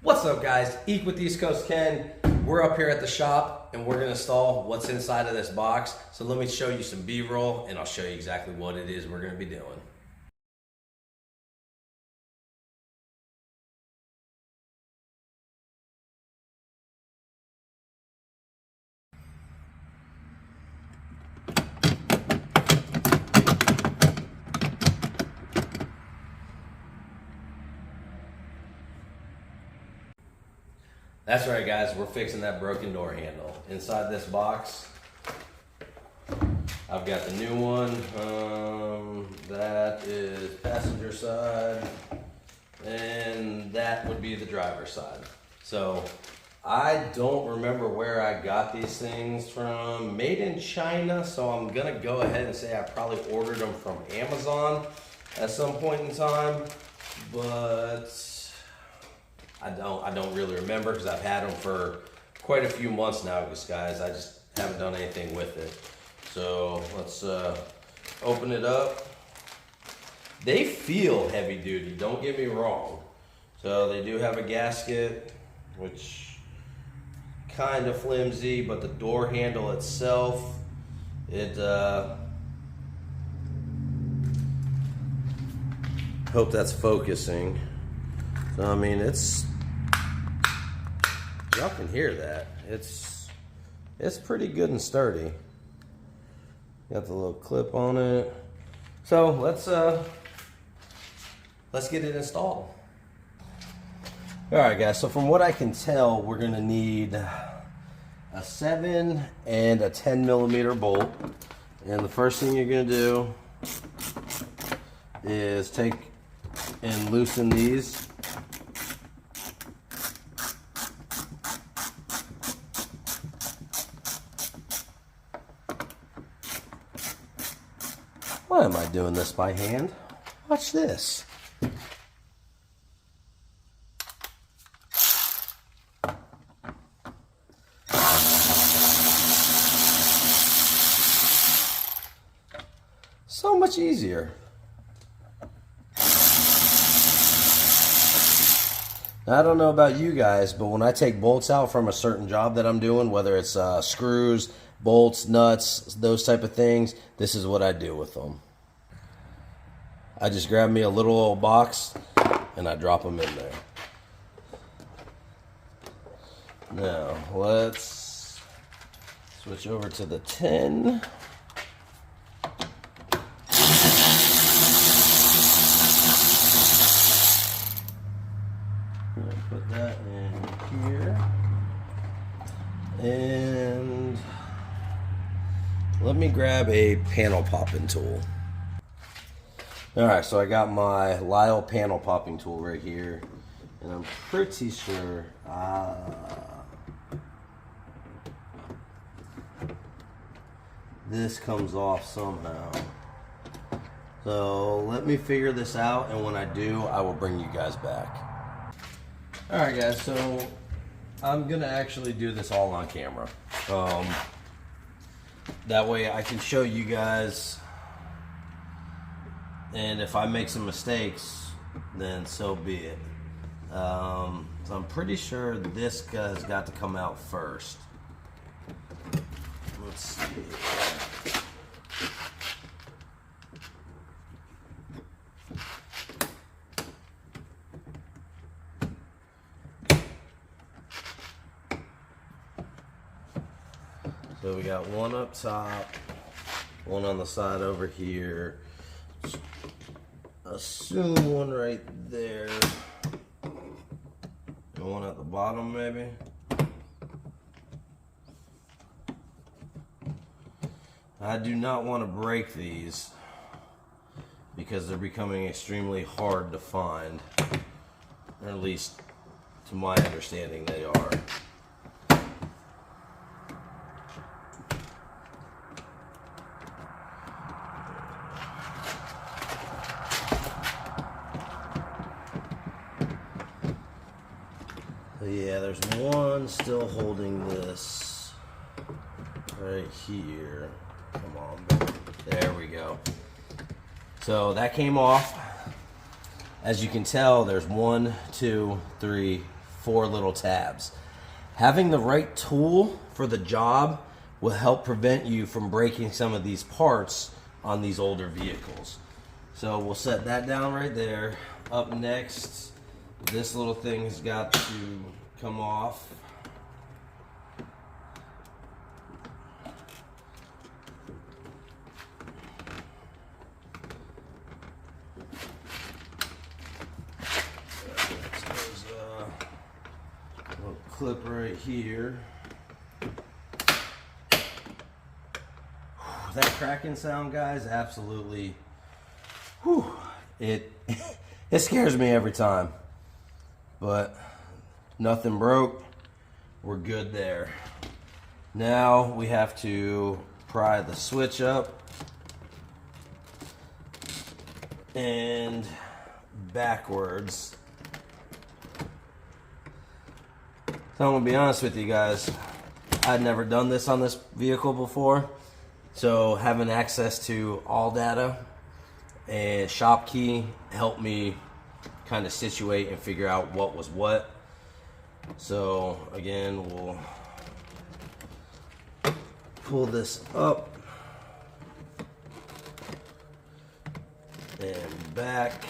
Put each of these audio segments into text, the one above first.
What's up, guys? Eek with East Coast Ken. We're up here at the shop and we're gonna install what's inside of this box. So let me show you some B-roll and I'll show you exactly what it is we're gonna be doing. That's right, guys, we're fixing that broken door handle. Inside this box, I've got the new one. That is passenger side, and that would be the driver's side. So I don't remember where I got these things from. Made in China, so I'm gonna go ahead and say I probably ordered them from Amazon at some point in time, but I don't really remember because I've had them for quite a few months now, guys. I just haven't done anything with it. So let's open it up. They feel heavy duty, don't get me wrong. So they do have a gasket, which kind of flimsy, but the door handle itself, hope that's focusing. So I mean, y'all can hear that. It's pretty good and sturdy. Got the little clip on it. So let's get it installed. All right, guys. So from what I can tell, we're gonna need a 7 and a 10 millimeter bolt. And the first thing you're gonna do is take and loosen these. Why am I doing this by hand? Watch this. So much easier. Now, I don't know about you guys, but when I take bolts out from a certain job that I'm doing, whether it's screws, bolts, nuts, those type of things, this is what I do with them. I just grab me a little old box and I drop them in there. Now let's switch over to the 10. Put that in here. And let me grab a panel popping tool. Alright, so I got my Lyle panel popping tool right here. And I'm pretty sure this comes off somehow. So let me figure this out, and when I do, I will bring you guys back. Alright guys, so I'm gonna actually do this all on camera. That way I can show you guys, and if I make some mistakes, then so be it. So I'm pretty sure this has got to come out first. Let's see. So we got one up top, one on the side over here. Assume one right there. And one at the bottom maybe. I do not want to break these because they're becoming extremely hard to find. Or at least to my understanding they are. Yeah, there's one still holding this right here. Come on, baby. There we go. So that came off. As you can tell, there's 1, 2, 3, 4 little tabs. Having the right tool for the job will help prevent you from breaking some of these parts on these older vehicles. So we'll set that down right there. Up next, this little thing has got to come off. There's a little clip right here. That cracking sound, guys, absolutely, it scares me every time. But nothing broke. We're good there. Now we have to pry the switch up and backwards. So I'm gonna be honest with you guys, I'd never done this on this vehicle before. So having access to all data and shop key helped me kind of situate and figure out what was what. So again, we'll pull this up and back.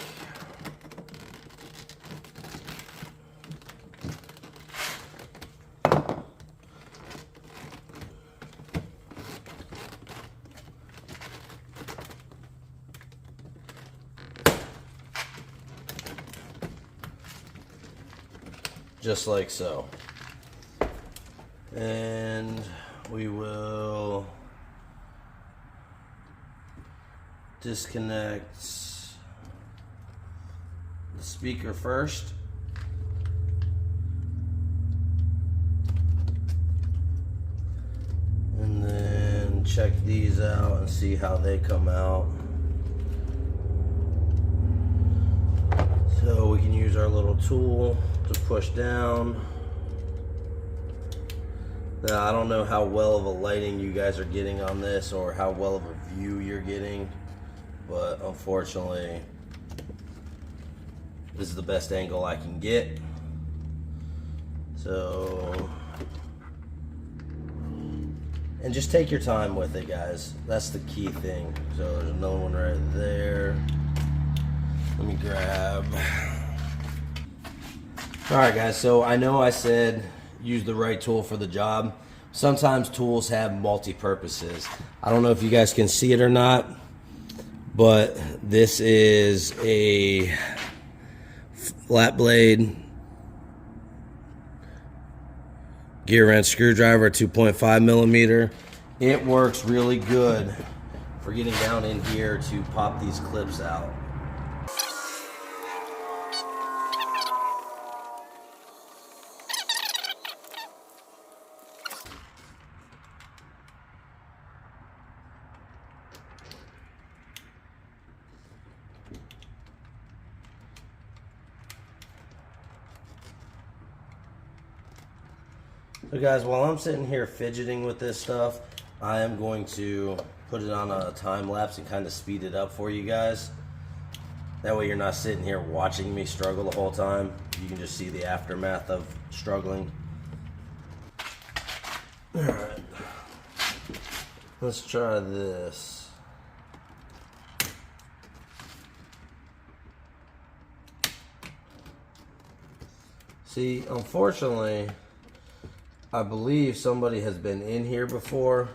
Just like so. And we will disconnect the speaker first. And then check these out and see how they come out. So we can use our little tool to push down. Now, I don't know how well of a lighting you guys are getting on this or how well of a view you're getting, but unfortunately, this is the best angle I can get. So, and just take your time with it, guys. That's the key thing. So there's another one right there. Let me grab. Alright guys, so I know I said use the right tool for the job. Sometimes tools have multi-purposes. I don't know if you guys can see it or not, but this is a flat blade Gearwrench screwdriver, 2.5 millimeter. It works really good for getting down in here to pop these clips out. So guys, while I'm sitting here fidgeting with this stuff, I am going to put it on a time lapse and kind of speed it up for you guys. That way you're not sitting here watching me struggle the whole time. You can just see the aftermath of struggling. Alright, let's try this. See, unfortunately, I believe somebody has been in here before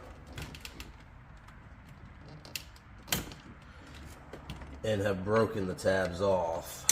and have broken the tabs off.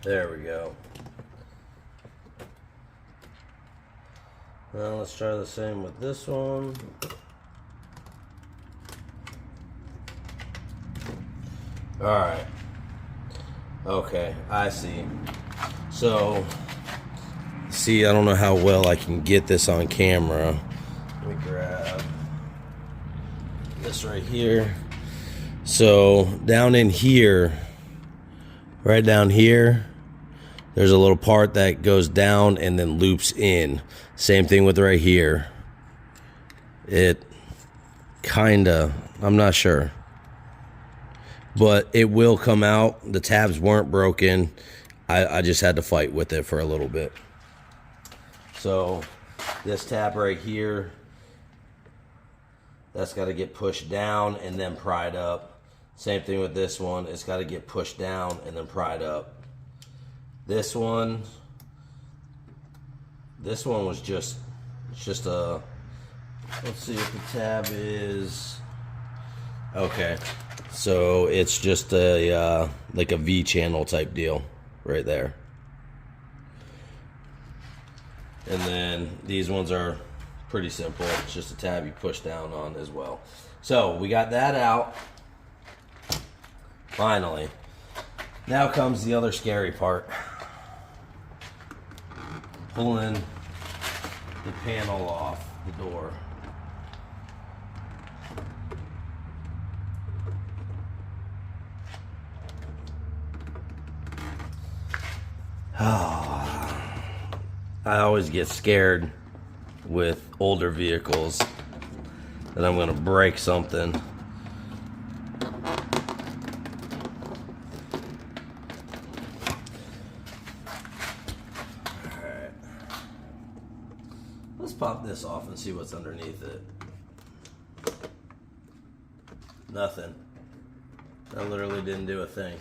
There we go. Now let's try the same with this one. Alright. Okay, I see. So, see, I don't know how well I can get this on camera. Let me grab this right here. So, down in here, right down here, there's a little part that goes down and then loops in. Same thing with right here. It kinda, I'm not sure, but it will come out. The tabs weren't broken. I just had to fight with it for a little bit. So this tab right here, that's got to get pushed down and then pried up. Same thing with this one. It's got to get pushed down and then pried up. This one was just a, let's see if the tab is, okay. So it's just a, like a V channel type deal right there. And then these ones are pretty simple. It's just a tab you push down on as well. So we got that out. Finally. Now comes the other scary part. Pulling the panel off the door. I always get scared with older vehicles that I'm going to break something. Alright. Let's pop this off and see what's underneath it. Nothing. That literally didn't do a thing.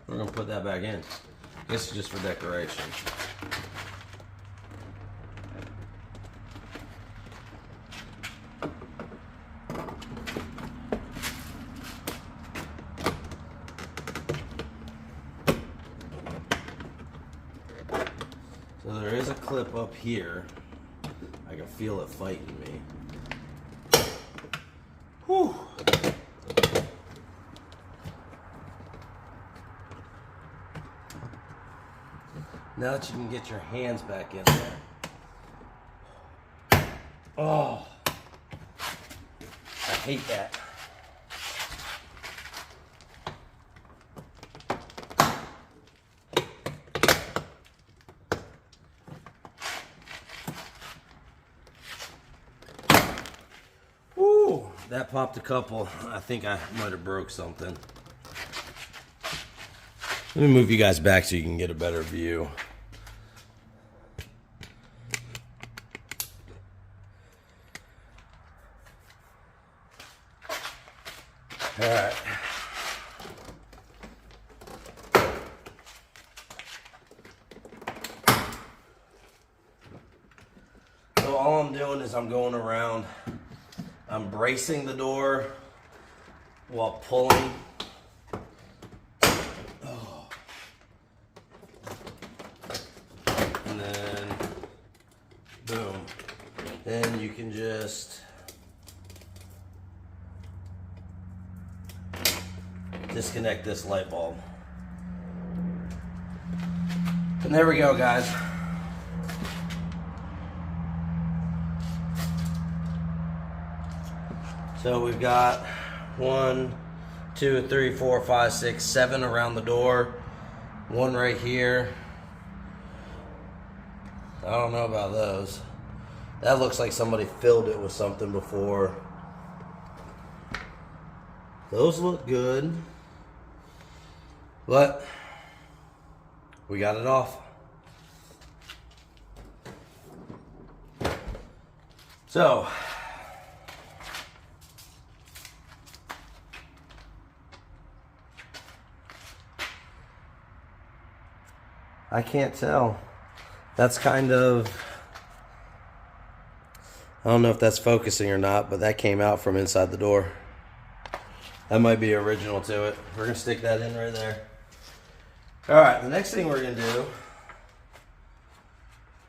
We're going to put that back in. This is just for decoration. So there is a clip up here. I can feel it fighting me. Whew. Now that you can get your hands back in there. Oh, I hate that. Woo, that popped a couple. I think I might have broke something. Let me move you guys back so you can get a better view. All right. So all I'm doing is I'm going around, I'm bracing the door while pulling. And then, boom. Then you can just disconnect this light bulb. And there we go, guys. So we've got 1, 2, 3, 4, 5, 6, 7 around the door. One right here. I don't know about those. That looks like somebody filled it with something before. Those look good. But we got it off. So I can't tell. That's kind of, I don't know if that's focusing or not, but that came out from inside the door. That might be original to it. We're gonna stick that in right there. All right, the next thing we're gonna do,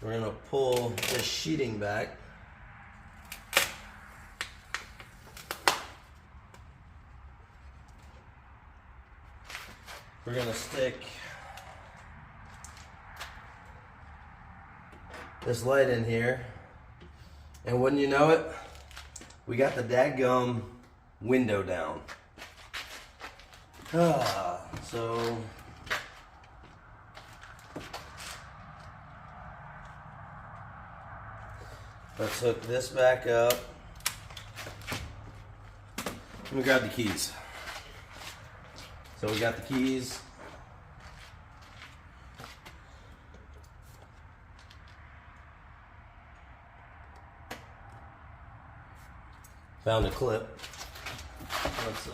we're gonna pull this sheeting back. We're gonna stick this light in here, and wouldn't you know it, we got the dadgum window down. So let's hook this back up. Let me grab the keys. So we got the keys. Found a clip. Let's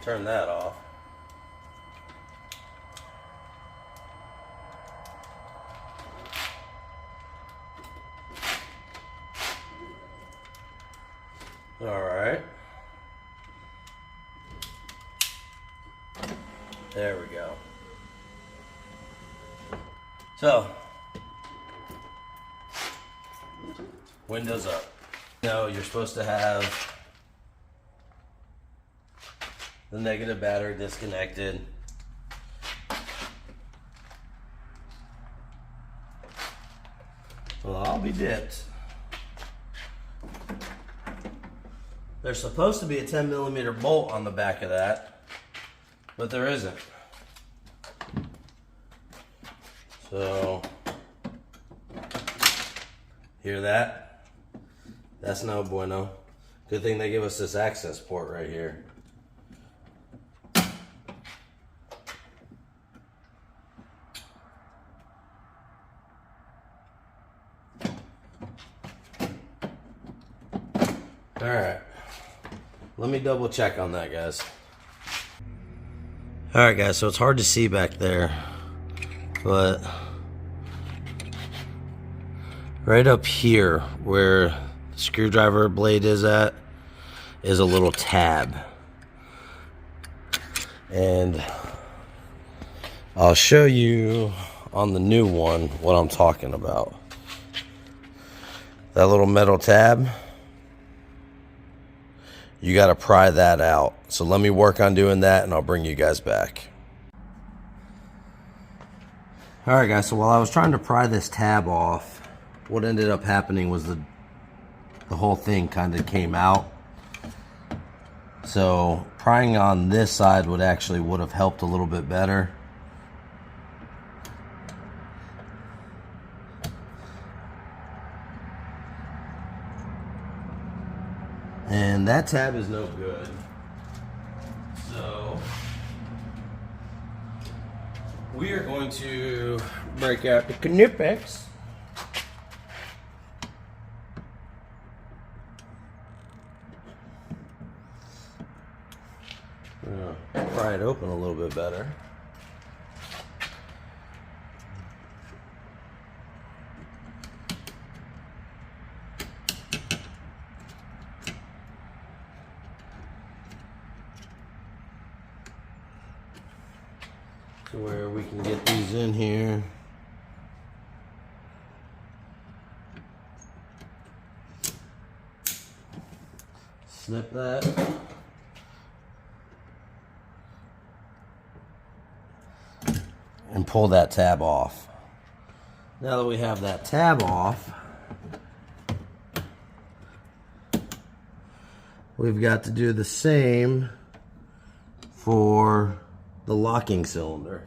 turn that off. All right. There we go. So, windows up. You know, you're supposed to have the negative battery disconnected. Well, I'll be dipped. There's supposed to be a 10mm bolt on the back of that, but there isn't. So, hear that? That's no bueno. Good thing they give us this access port right here. All right, let me double check on that, guys. All right, guys, so it's hard to see back there, but right up here where the screwdriver blade is at is a little tab. And I'll show you on the new one what I'm talking about. That little metal tab, you got to pry that out. So let me work on doing that and I'll bring you guys back. All right, guys, so while I was trying to pry this tab off, what ended up happening was the whole thing kind of came out. So prying on this side would have helped a little bit better. And that tab is no good. So we are going to break out the Knipex. Pry it open a little bit better. To where we can get these in here. Snip that. And pull that tab off. Now that we have that tab off, we've got to do the same for the locking cylinder.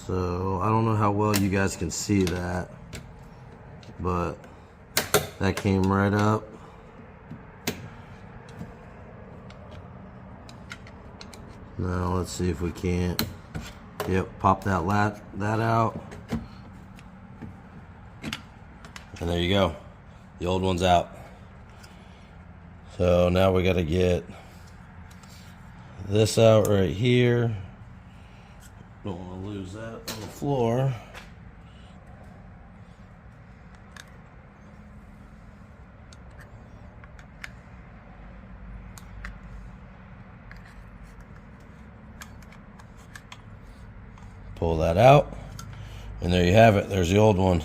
So I don't know how well you guys can see that, but that came right up. Now let's see if we can't. Yep, pop that out. And there you go. The old one's out. So now we got to get this out right here. Don't want to lose that on the floor. Pull that out, and there you have it. There's the old one.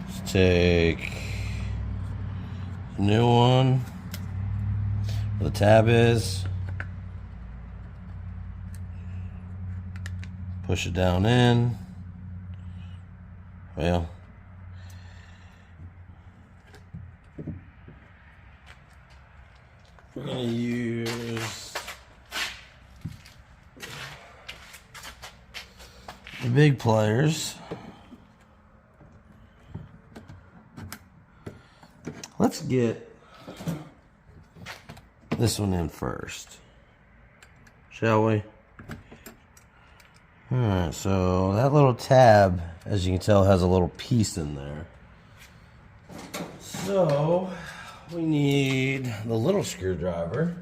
Let's take the new one. Where the tab is. Push it down in. Well, we're going to use the big pliers. Let's get this one in first, shall we? Alright, so that little tab, as you can tell, has a little piece in there. So we need the little screwdriver.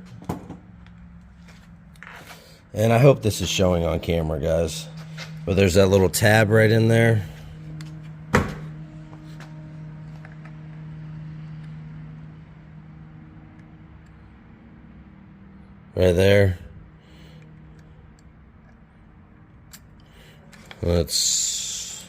And I hope this is showing on camera, guys. But there's that little tab right in there. Right there. Let's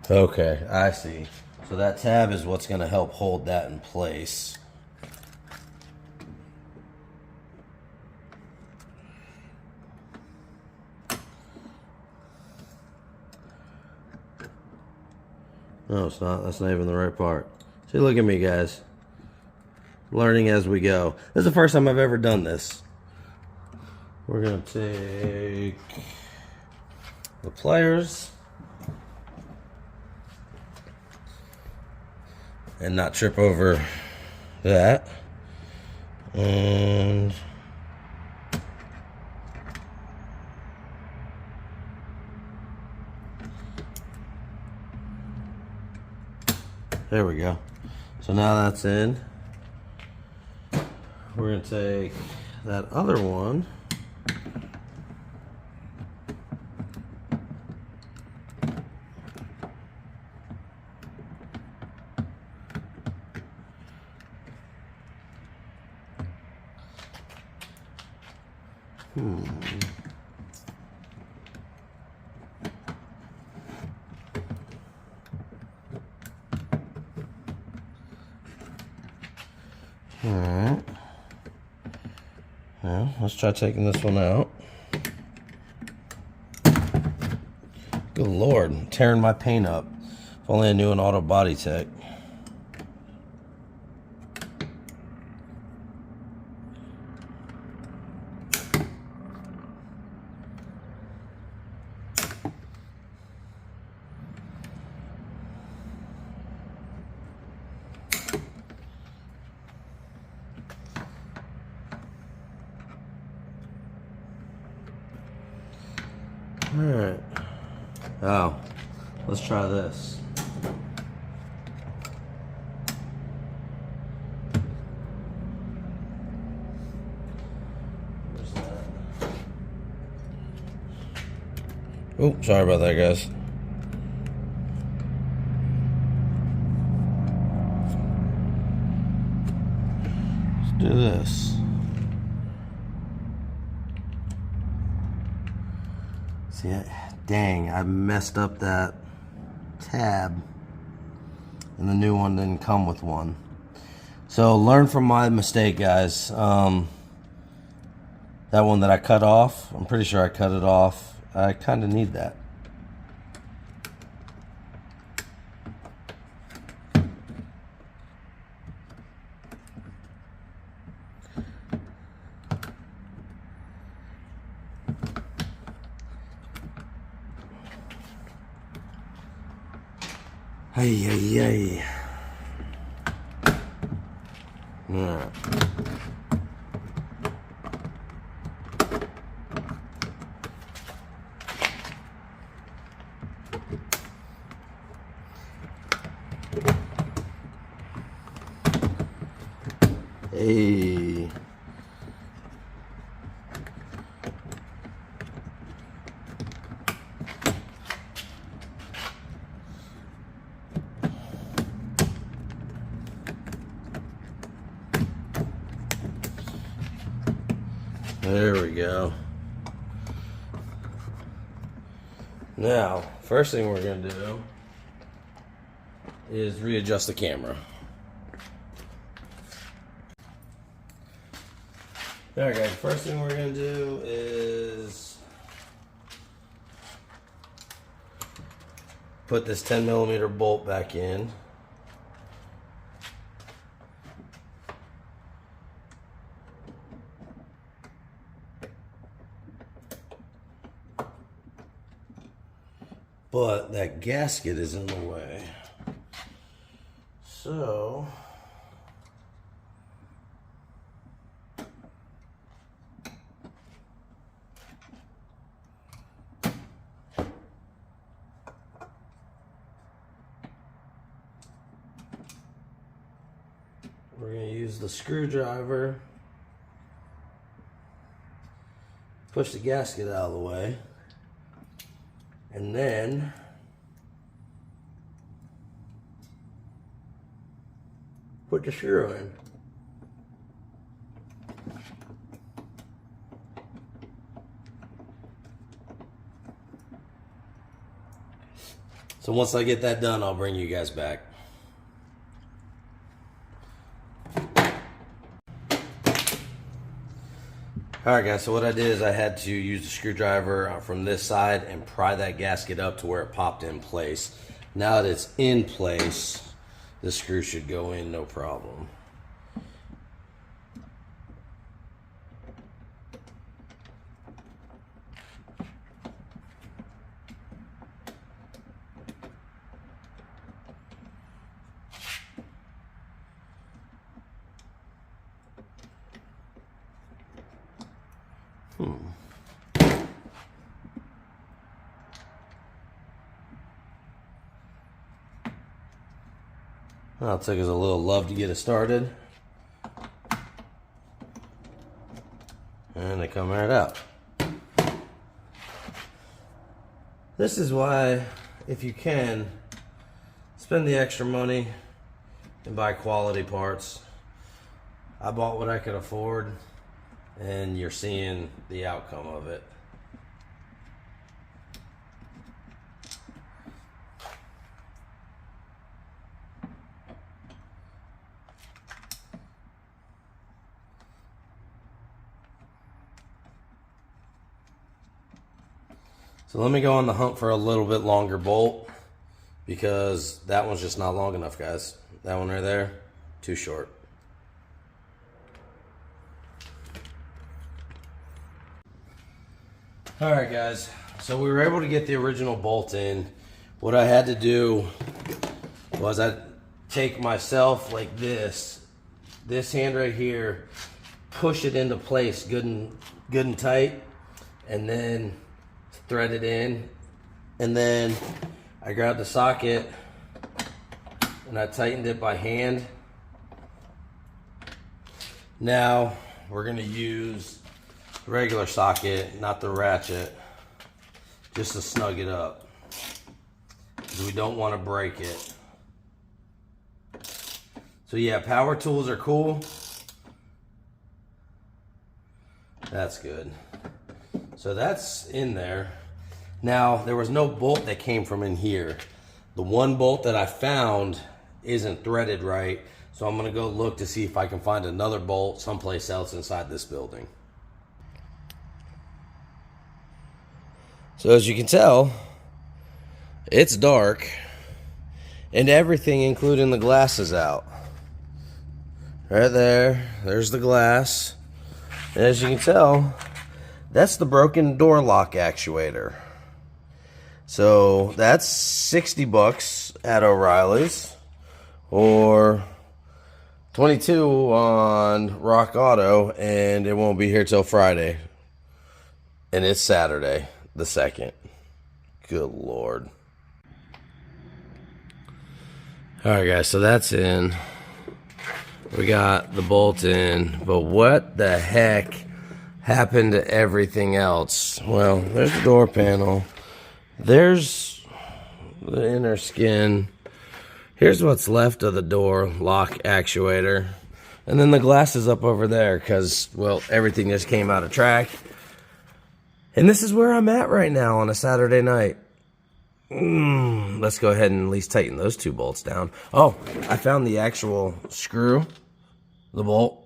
okay, I see. So that tab is what's going to help hold that in place. No, it's not. That's not even the right part. See, look at me, guys. Learning as we go. This is the first time I've ever done this. We're going to take the pliers and not trip over that. And there we go. So now that's in. We're going to take that other one Alright. Now, let's try taking this one out. Good Lord, I'm tearing my paint up. If only I knew an auto body tech. Alright. Oh, let's try this. Where's that? Oh, sorry about that, guys. Let's do this. See, dang, I messed up that tab, and the new one didn't come with one. So learn from my mistake, guys. That one that I cut off, I'm pretty sure I cut it off. I kind of need that. Ay, ay, ay. Yeah. Hey. we go. Now, first thing we're gonna do is readjust the camera. Alright guys, first thing we're gonna do is put this 10mm bolt back in. But that gasket is in the way. So we're going to use the screwdriver, push the gasket out of the way, and then put the screw in. So once I get that done, I'll bring you guys back. Alright guys, so what I did is I had to use the screwdriver from this side and pry that gasket up to where it popped in place. Now that it's in place, the screw should go in no problem. Well, it took us a little love to get it started. And they come right out. This is why, if you can, spend the extra money and buy quality parts. I bought what I could afford, and you're seeing the outcome of it. So let me go on the hunt for a little bit longer bolt, because that one's just not long enough, guys. That one right there, too short. All right, guys. So we were able to get the original bolt in. What I had to do was I take myself like this hand right here, push it into place good and tight, and then thread it in, and then I grabbed the socket and I tightened it by hand. Now we're gonna use the regular socket, not the ratchet, just to snug it up, because we don't want to break it. So yeah, power tools are cool. That's good. So that's in there. Now, there was no bolt that came from in here. The one bolt that I found isn't threaded right, so I'm gonna go look to see if I can find another bolt someplace else inside this building. So as you can tell, it's dark, and everything, including the glass, is out. Right there's the glass. And as you can tell, that's the broken door lock actuator. So that's 60 bucks at O'Reilly's, or 22 on Rock Auto, and it won't be here till Friday. And it's Saturday, the 2nd. Good Lord. Alright guys, so that's in. We got the bolt in, but what the heck happened to everything else? Well, there's the door panel. There's the inner skin. Here's what's left of the door lock actuator. And then the glass is up over there because, well, everything just came out of track. And this is where I'm at right now on a Saturday night. Let's go ahead and at least tighten those 2 bolts down. Oh, I found the actual screw, the bolt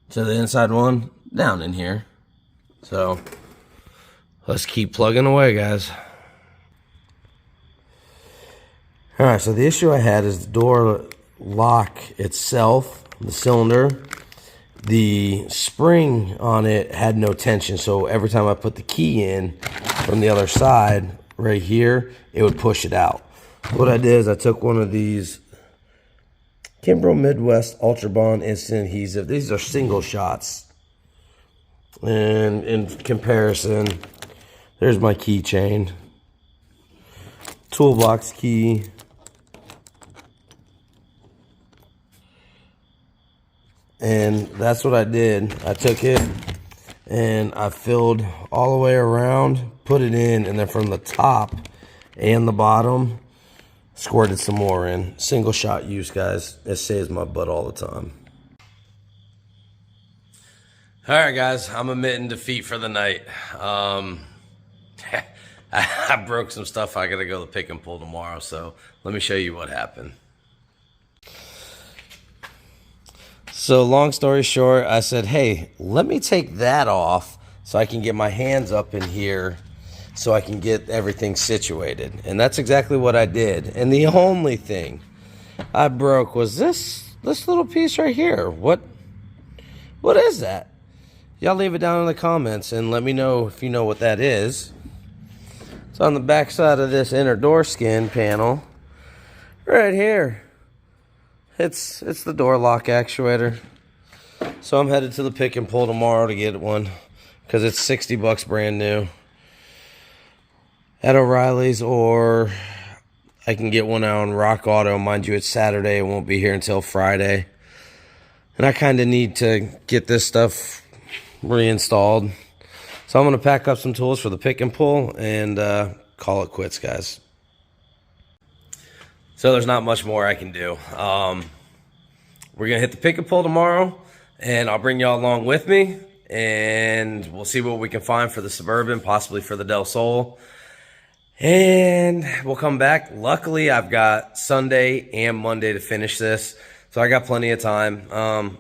to the inside one down in here. So let's keep plugging away, guys. All right, so the issue I had is the door lock itself, the cylinder, the spring on it had no tension. So every time I put the key in from the other side, right here, it would push it out. What I did is I took one of these Kimbrough Midwest Ultra Bond Instant Adhesive. These are single shots. And in comparison, there's my keychain. Toolbox key. And that's what I did. I took it and I filled all the way around, put it in, and then from the top and the bottom, squirted some more in. Single shot use, guys. It saves my butt all the time. All right, guys, I'm admitting defeat for the night. I broke some stuff. I got to go to pick and pull tomorrow, so let me show you what happened. So long story short, I said, hey, let me take that off so I can get my hands up in here so I can get everything situated. And that's exactly what I did. And the only thing I broke was this little piece right here. What is that? Y'all leave it down in the comments and let me know if you know what that is. It's on the back side of this inner door skin panel right here. It's the door lock actuator. So I'm headed to the pick and pull tomorrow to get one because it's $60 brand new at O'Reilly's, or I can get one out on Rock Auto. Mind you, it's Saturday. It won't be here until Friday. And I kind of need to get this stuff reinstalled. So I'm going to pack up some tools for the pick and pull and call it quits, guys. So there's not much more I can do. We're going to hit the pick and pull tomorrow, and I'll bring y'all along with me, and we'll see what we can find for the Suburban, possibly for the Del Sol. And we'll come back. Luckily, I've got Sunday and Monday to finish this, so I got plenty of time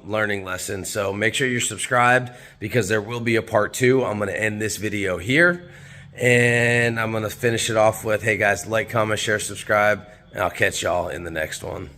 learning lessons. So make sure you're subscribed because there will be a part 2. I'm going to end this video here, and I'm going to finish it off with, hey guys, like, comment, share, subscribe, and I'll catch y'all in the next one.